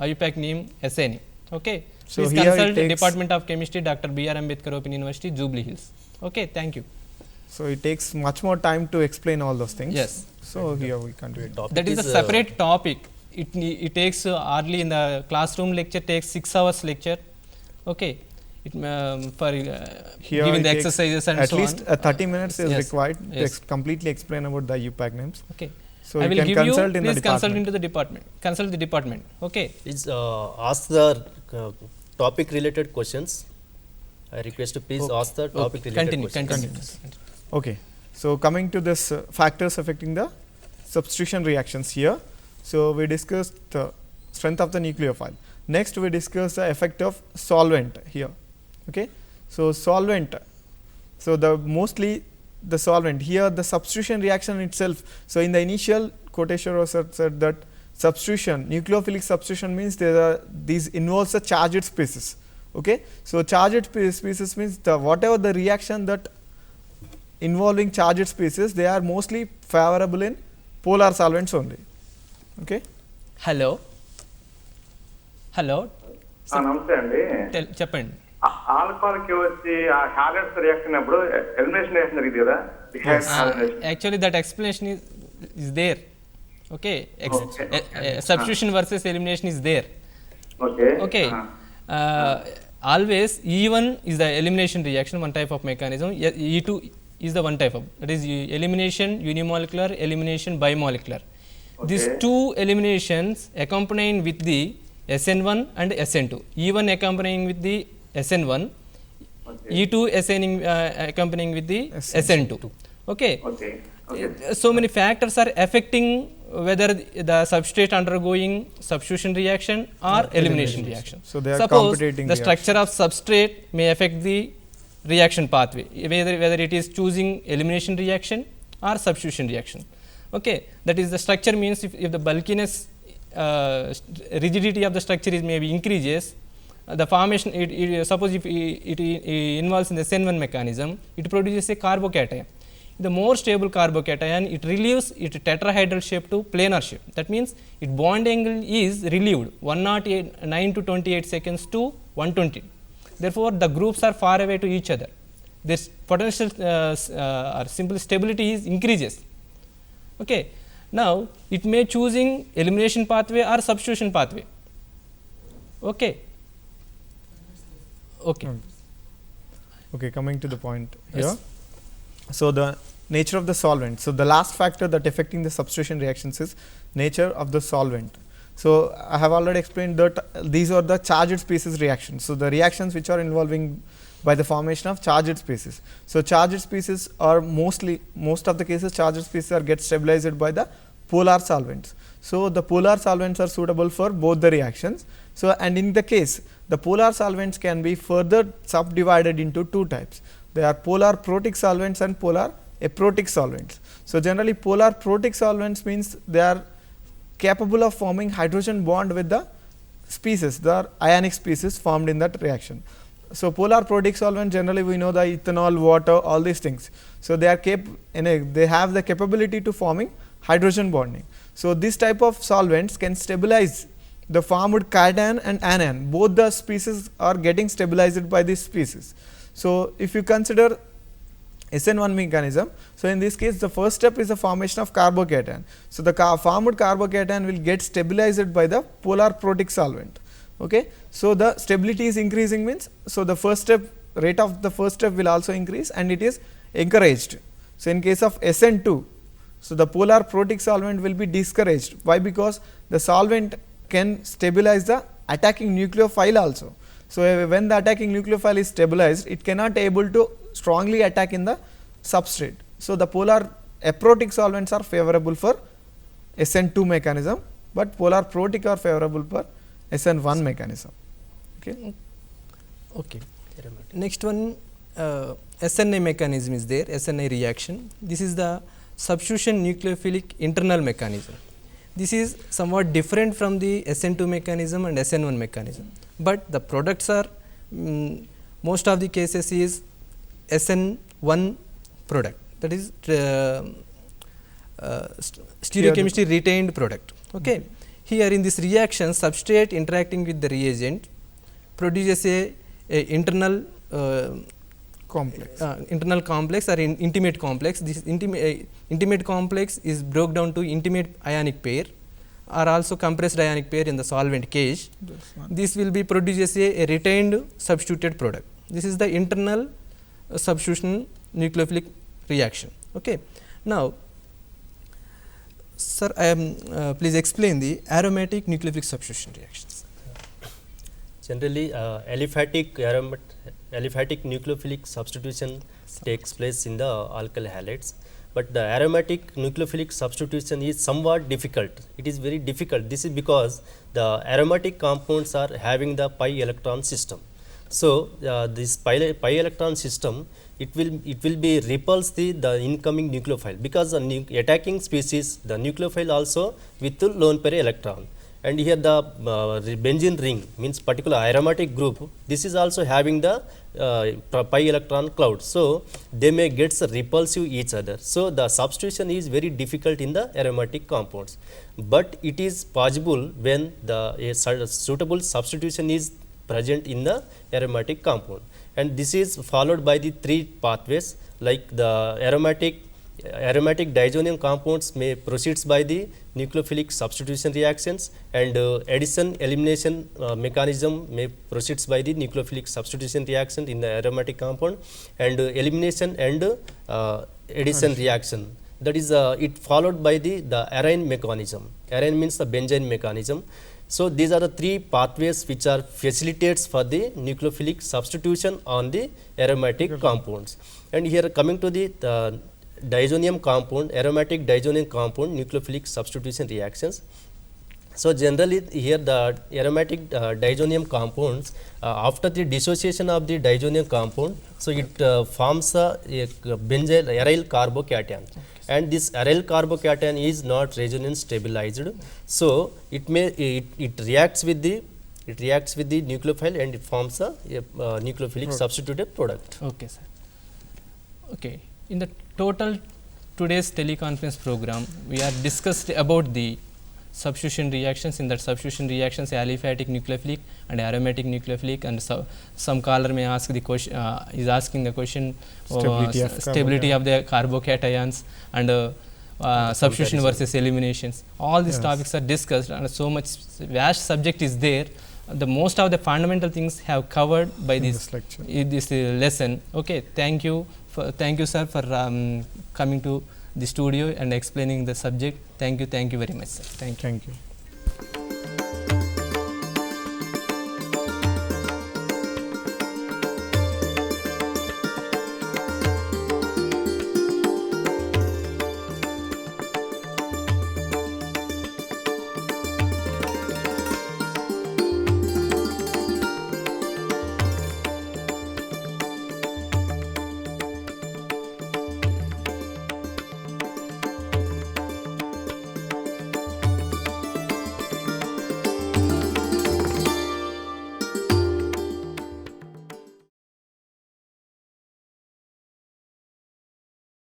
IUPAC NEEM SNE. Okay. So Please here it consult takes- Department of Chemistry, Dr. B.R. Ambedkar Open University, Jubilee Hills. Okay. Thank you. So it takes much more time to explain all those things. Yes. So here we continue. That is a separate topic. It takes hardly in the classroom lecture takes 6 hours lecture. Okay. It for Here giving it the takes exercises and at so least on. 30 minutes is Yes. required to Yes. completely explain about the IUPAC names. Okay. So I you will can give you. consult in the Please consult department. into the department. Consult the department. Okay. Is ask the topic related questions. I request to please ask the topic related Continue. questions. Continue. Okay. So coming to this factors affecting the substitution reactions here. So we discussed the strength of the nucleophile. Next we discuss the effect of solvent here. Okay. So solvent. So the mostly the solvent here, the substitution reaction itself. So in the initial quotation said that substitution, nucleophilic substitution means these involves the charged species. Okay. So charged species means the whatever the reaction that involving charged species, they are mostly favorable in polar solvents only. Okay. Hello. Hello. నమస్తే అండి. చెప్పండి. Alcohol కి వచ్చి ఆ హాలెట్స్ reaction అప్పుడు elimination reaction జరిగింది కదా. Actually, that explanation is there. Okay. Substitution versus elimination is there. Okay. Okay. Always E1 is the elimination reaction, one type of mechanism. E2 is the one type of, that is elimination unimolecular, elimination bimolecular. These two eliminations accompanying with the SN1 and SN2. E1 accompanying with the SN1, E2 accompanying with the SN2. Okay. Okay. So many factors are affecting whether the substrate undergoing substitution reaction or elimination reaction. So they are Suppose competing the structure of substrate may affect the reaction pathway, whether it is choosing elimination reaction or substitution reaction. Okay, that is the structure means if the bulkiness, rigidity of the structure is maybe increases, the formation, suppose if it involves in the SN1 mechanism, it produces a carbocation. The more stable carbocation, it relieves its tetrahedral shape to planar shape. That means its bond angle is relieved 109 to 28 seconds to 120. Therefore, the groups are far away to each other. This potential or simple stability is increases. Okay. Now, it may choosing elimination pathway or substitution pathway. Okay. Okay. Okay, coming to the point here. So the nature of the solvent. So the last factor that affecting the substitution reactions is nature of the solvent. So I have already explained that these are the charged species reactions. So the reactions which are involving by the formation of charged species. So charged species are most of the cases charged species are get stabilized by the polar solvents. So the polar solvents are suitable for both the reactions. So and in the case the polar solvents can be further subdivided into two types. They are polar protic solvents and polar aprotic solvents. So generally polar protic solvents means they are capable of forming hydrogen bond with the species, the ionic species formed in that reaction. So polar protic solvent generally we know the ethanol, water, all these things. So they are they have the capability to forming hydrogen bonding. So this type of solvents can stabilize the formed cation and anion. Both the species are getting stabilized by this species. So if you consider SN1 mechanism, so in this case the first step is the formation of carbocation. So the formed carbocation will get stabilized by the polar protic solvent. Okay. So the stability is increasing means, so the first step, rate of the first step will also increase and it is encouraged. So in case of SN2, so the polar protic solvent will be discouraged. Why? Because the solvent can stabilize the attacking nucleophile also. So when the attacking nucleophile is stabilized, it cannot able to strongly attack in the substrate. So the polar aprotic solvents are favorable for SN2 mechanism, but polar protic are favorable for SN1 mechanism. Okay. Okay. Next one, SNA mechanism is there, SNA reaction. This is the substitution nucleophilic internal mechanism. This is somewhat different from the SN2 mechanism and SN1 mechanism, but the products are most of the cases is SN1 product, that is stereochemistry retained product. Okay. Here in this reaction, substrate interacting with the reagent produces a internal complex or intimate complex. This intimate complex is broke down to intimate ionic pair or also compressed ionic pair in the solvent cage. This will be produces a retained substituted product. This is the internal substitution nucleophilic reaction. Okay. Now, sir, please explain the aromatic nucleophilic substitution reactions. Generally, aliphatic nucleophilic substitution takes place in the alkyl halides, but the aromatic nucleophilic substitution is somewhat difficult. It is very difficult. This is because the aromatic compounds are having the pi electron system. So, this pi electron system, it will be repulse the incoming nucleophile, because the attacking species, the nucleophile also with the lone pair electron. And here the benzene ring means particular aromatic group, this is also having the pi electron cloud. So, they may get repulsive each other. So, the substitution is very difficult in the aromatic compounds, but it is possible when a suitable substitution is present in the aromatic compound, and this is followed by the 3 pathways, like the aromatic diazonium compounds may proceeds by the nucleophilic substitution reactions, and addition elimination mechanism may proceeds by the nucleophilic substitution reaction in the aromatic compound, and elimination and addition reaction, that is it followed by the arene mechanism. Arene means the benzene mechanism. So, these are the 3 pathways which are facilitates for the nucleophilic substitution on the aromatic compounds. And here coming to the diazonium compound, aromatic diazonium compound nucleophilic substitution reactions. So, generally here the aromatic diazonium compounds, after the dissociation of the diazonium compound, so it forms a benzyl aryl carbocation, and this aryl carbocation is not resonance stabilized. So, it reacts with the nucleophile and it forms a nucleophilic substituted product. Okay, sir. Okay. In the total today's teleconference program, we are discussed about the substitution reactions. In that substitution reactions, aliphatic nucleophilic and aromatic nucleophilic, and some caller may ask the question, is asking the question stability of the carbocations and substitution versus eliminations. All these topics are discussed, and so much vast subject is there. The most of the fundamental things have covered by this lesson. Okay, thank you, sir, for coming to the studio and explaining the subject. Thank you very much, sir. Thank you.